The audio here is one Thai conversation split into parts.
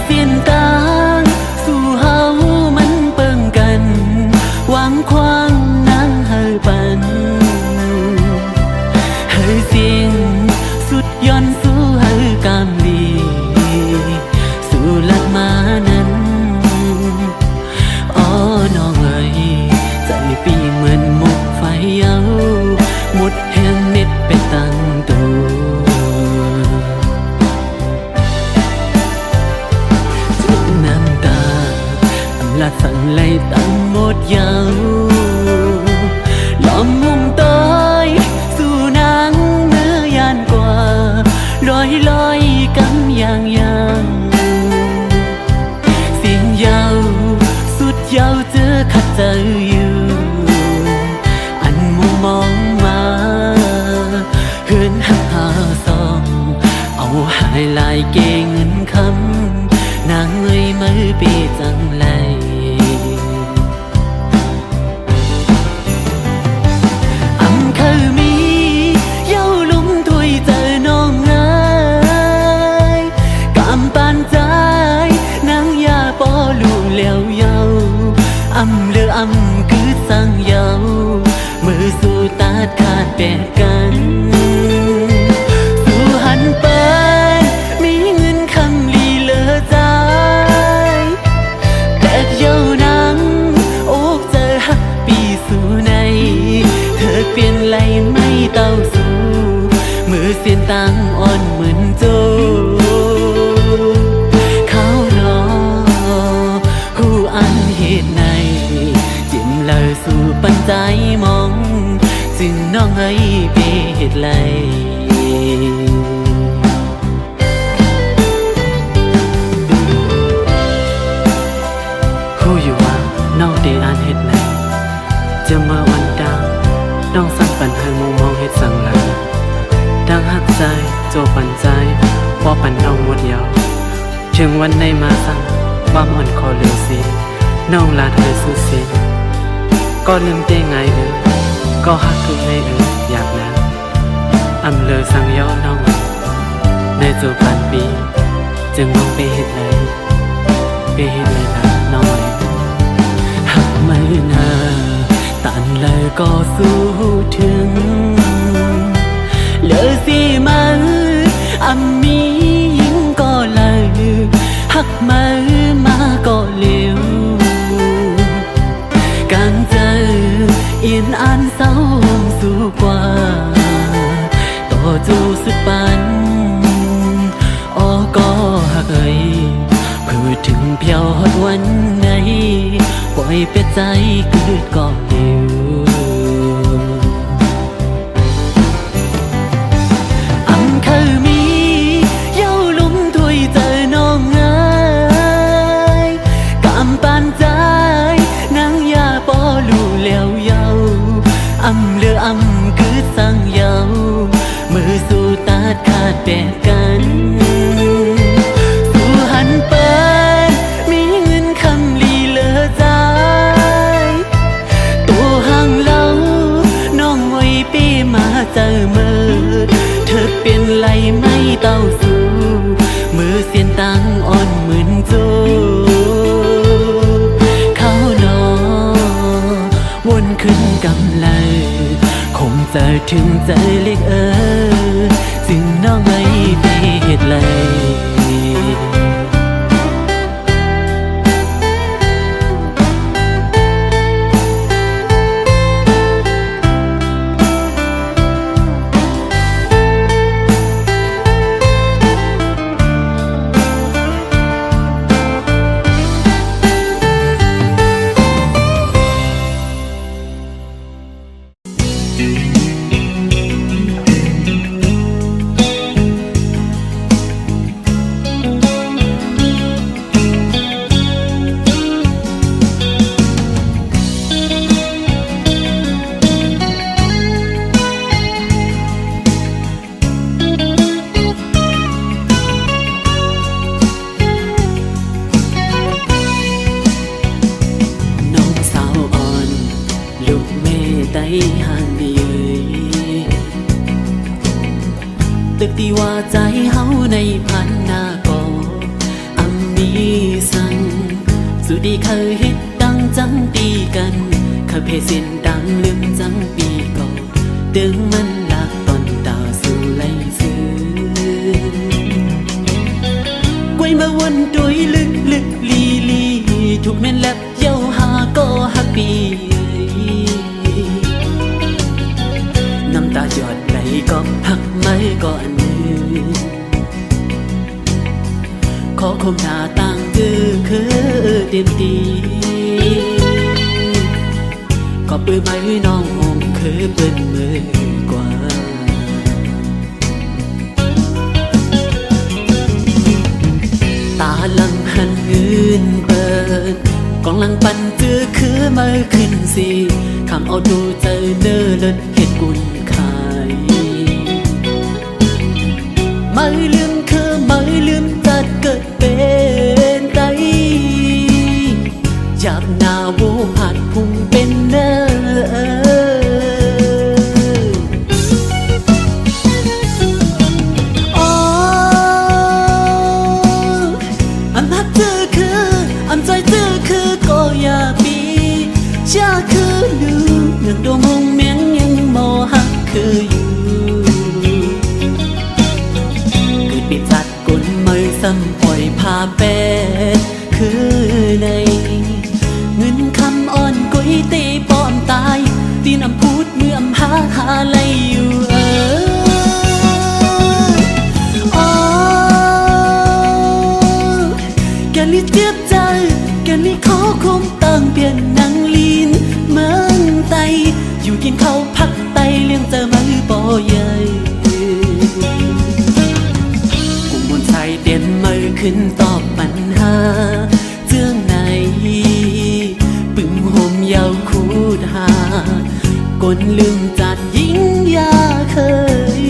เสียนตางสู่เฮามันเปิงกันวางควางนางเฮอปันเฮอเสียงสุดย้อนสู่เฮอกามลีสู่ลัดมานั้นอ๋อน้องเอ๋ยใจปีเหมือนหมกไฟเยาหมดแห่งเน็ดไปตั้งตัวจุดน้ำตาอำลาสั่งไล่ตั้งหมดเยาล้อมมุมต้อยสู่นางเนื้อยานกว่าลอยกำอย่างเสียงเยาสุดเยาเจอขัดใจอยู่อันมุมมองมาเฮือนหักหาซองเอาหายลายเกเงินคำนางเอ้ยมือเปจังไรอำเคยมีเย้าลุมถวยเจอน้องเอ้ยกำปานใจนางยาปอลูแล้วเยาอำเลืออำคือสั่งเยามือสู่ตาขาดแปดกันสู่หันไปมีเงินคำลีเลอใจแตกเย้านังโอกเจอหักปีสู่ในเธอเปลี่ยนไหลไม่เต้าสู่มือเสียนตังอ่อนเหมือนโจเขารอหูอันเหตุในจิ้มเลยสู่ปัญใจมองจึงน้องให้เปเหตุไรหูอยู่ว่าน้องเดอ่านเหตุไรจะมาวันดาวน้องสั่งปันให้มุมมองเหตุสั่งหลังดังหักใจโจปันใจพอปันน้องหมดยาวถึงวันในมาสั่งว่ามันคอเลือสีน้องลาเธอสู้เสียก็ลืมเต้ไงก็หักทุกในอยากนะอำเลอสั่งย้อนน้องในโจปันปีจึงน้องไปเหตุไรนะน้องหักไม่นาตันเลยก็สู้ถึงเลอสิมันอำมียิงก็เลยหักมาก็เร็วการเจอเอียนอ่านเศร้าสู่กว่าต่อจูสุดปันอ้อก็หักเอ่ยเพื่อถึงเพียวฮอดวันไหนปล่อยเป็ดใจเกิดก็เดียวอำเคยมีเย้าลุมถวยเจอน้องเอ้ยกำปานใจนางยาปอลูแล้วเยาอำเลืออำคือสั่งเยามือสู่ตาขาดแปดกันสู่หันไปมีเงินคำลีเลอใจตัวห่างเล่าน้องไว้ปีมาเจอมือเธอเปลี่ยนไหลไม่เต้าสู่มือเสียนตังอ่อนเหมือนโจเขานอวนขึ้นกำไลคงเจอถึงใจเล็กจึงน้องไม่ไปเหตุไร ดีเคยเฮ็ดดังจังตีกันเคยเพเส้นดังลืมจังปีก่อนดึงมันลากตอนดาวสู่ไหลซื้อกวยมาวนโดยลึกลึกลีลีทุกแม่นแลบเย้าหาก็ฮักปีน้ำตาหยอดไหลก็พักไม่ก่อนขอคมหน้าต่างคือเต็มตีก็ปื้อไม้น้องหอมคือเปิ้นมือกว่าตาลังหันเงินเปิดกองลังปันคือมาขึ้นสิคำเอาดูเจอเนื้อเลิศเห็ดกุนขายไม่ลืมไม่ลืมจัดเกิดเป็นไตอยากหน้าโวผัดพุ่งเป็นเนื้ออันพักคืออันใจคือก็อย่าปีชาคือลืมเรื่องดวงมงเมียงยังมอหักคืออยู่ปิดจัดกุนมือซ้ำปล่อยพาเป็ดคือในเงินคำอ่อนกุยตีป้อมตายตีนอำพูดเมื่อหาไหลอยู่แกลิเจ็บใจแกลิขอคมตั้งเปลี่ยนนางลีนเมืองไตอยู่กินข้าวพักไตเลี้ยงเจอมือบ่ใหญ่เด่นมือขึ้นตอบปัญหาเจื้องในปึงโฮมเยาคูดหากนลืมจัดยิ่งยาเคย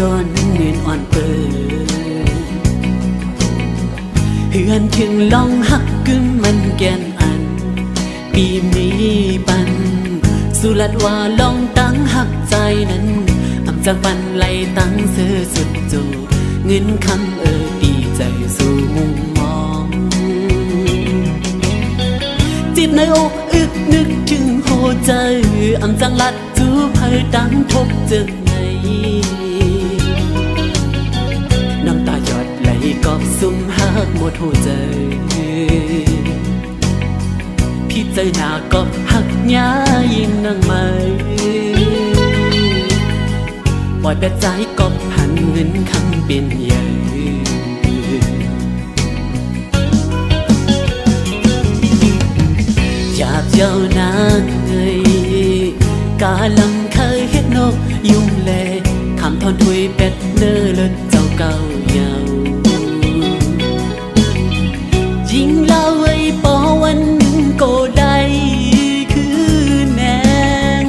ย้อนเงินอ่อนเปิดเฮือนถึงลองหักกึ่งมันแกนอันปีมีปันสุลัดว่าลองตั้งหักใจนั้นอำจากปันไหลตั้งเสือสุดโจเงินคำดีใจสู่มุมมองจิตในอกอึกนึกถึงโหใจอำจังลัดจูเพยดังทบจึงในกอบซุ่มหักหมดหัวใจพี่ใจหน้ากอบหักย้ายิ่งนั่งไม่ปล่อยแต่ใจกอบหันเงินคำเป็นใหญ่อยากเจ้านางเอ้ยกาลังเคยเฮ็ดนกยุ่งแลคำทอนถุยเป็ดเนื้อเลิศเจ้าเก่าเยายิ่งเล่าไว้ปอวันหนึ่งก็ได้คือแนง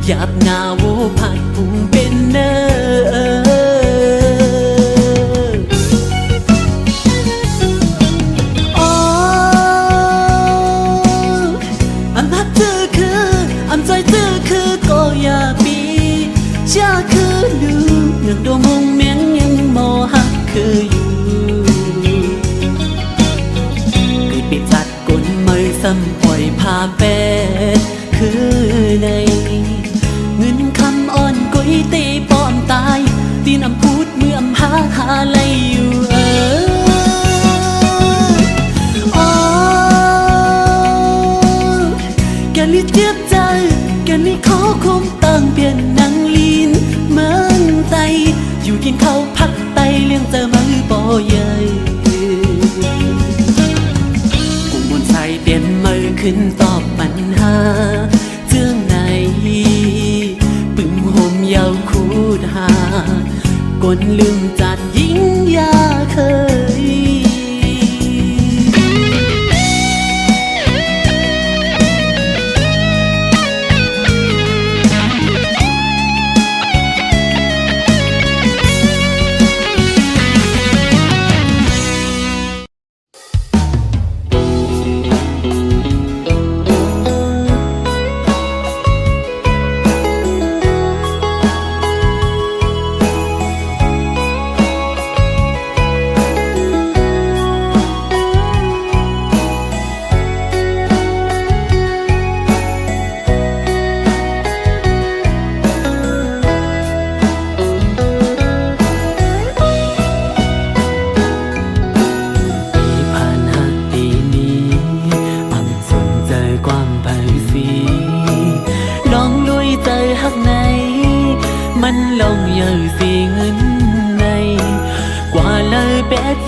หยาบหน้าโวผัดพุ่งเป็นเนออันพักคืออันใจคือก็อย่าปีชาคือลืมเรื่องดวงมงเมียงยังมอหักคืออยู่ปิดจัดกุนมือซ้ำปล่อยพาเป็ดคือในเงินคำอ่อนกุยตีป้อมตายตีนอำพูดเมื่อหาไหลอยู่แกลิเจ็บใจแกลิขอคมตั้งเปลี่ยนนางลีนเมืองไตอยู่กินข้าวพักไตเลี้ยงเจอมือบ่ใหญ่เด่นมือขึ้นตอบปัญหาเจื้องในปึงโฮมเยาคูดหากนลืมจัดยิ่งยาเคย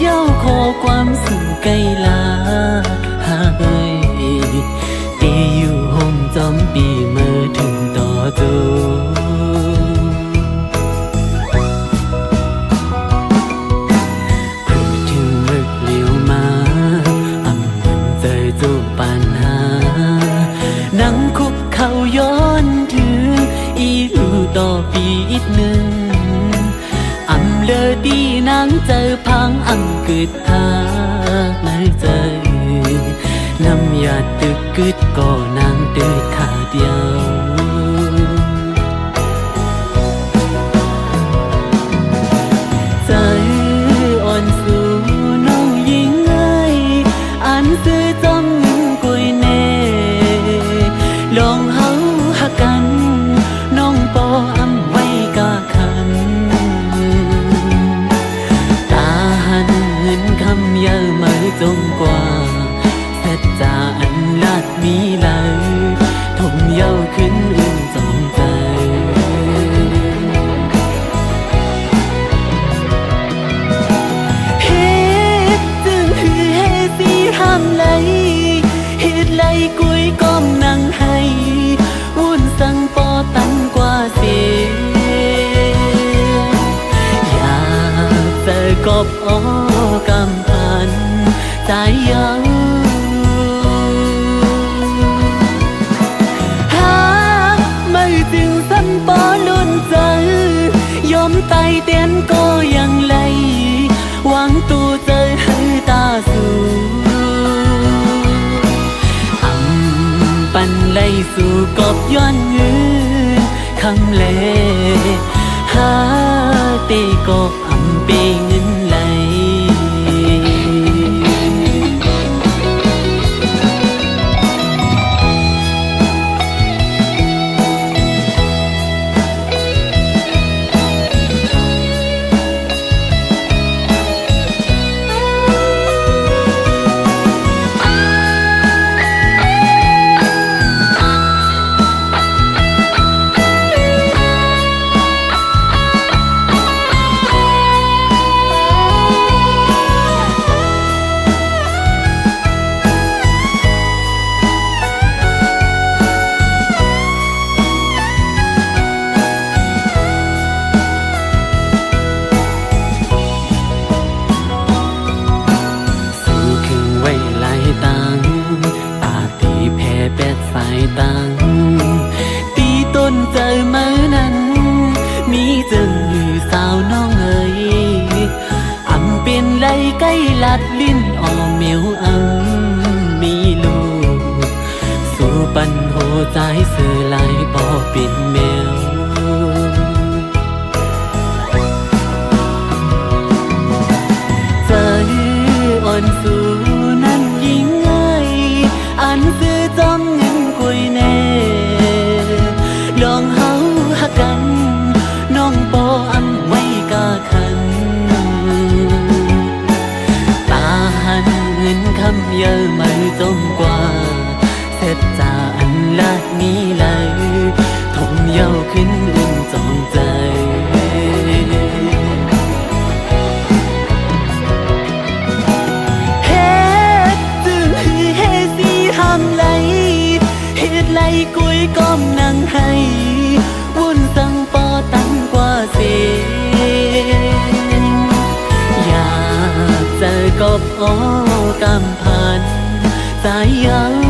เย้าขอความสุขไกลลาหาเอ้ยอยู่ห้องจอมปีเมื่อถึงต่อจูพูดถึงมึกเลี้ยวมาอำมันเจอจูปัญหานังคุกเขาย้อนถึงอีลูต่อปีอีกหนึ่งอำเลอดีนางเจอพังอำกึดหาในใจน้ำยาตึกกึดก็นางเดิดขาเดียวใจอ่อนสู่น้องยิ่งไงอันซื้อจอมเงินกุยเน่ลองเฮาหักกันน้องปออำไว้กะคันตาหันเงินคำเยอะมาจงกว่าเสร็จจาอันลาดมีไหลทมเย้าขึ้นอุ่นจองใจเฮ็ดจึงคือเฮสีห้ามไหลเฮ็ดไหลกุยก้มนั่งให้วุ่นสั่งปอตันกว่าเสียอยากเจอกบอ้อกำพันใจยังจึงสันปอลุ่นใจยอมไตเตียนก็ยังไหลหวังตูเจอให้ตาสู่อำปันไหลสู่กบย้อนเงินคำเลหาตีกบอำเปเงินไหลสายตังตีต้นเจอเมื่อนั้นมีจึงหือสาวน้องเอ๋ยอำเป็นไหลใกล้ลัดลิ้นออมเมียวอำมีลูกสู่ปันโหใจเสือไหลบ่เป็นแมวใจอ่อนสู่นั้นยิ่งไงอันซื้อจอมเงินกุยเน่ลองเฮาหักกันน้องปออำไว้กะคันตาหันเงินคำเยอะมาจมกว่าเสร็จจาอันลาดนี้ไหลทมเย้าขึ้นอุ่นจองใจไหลกุยก้มนั่งให้วุ่นสั่งปอตันกว่าเสียอยากเจอกบอ้อกำพันสายยัง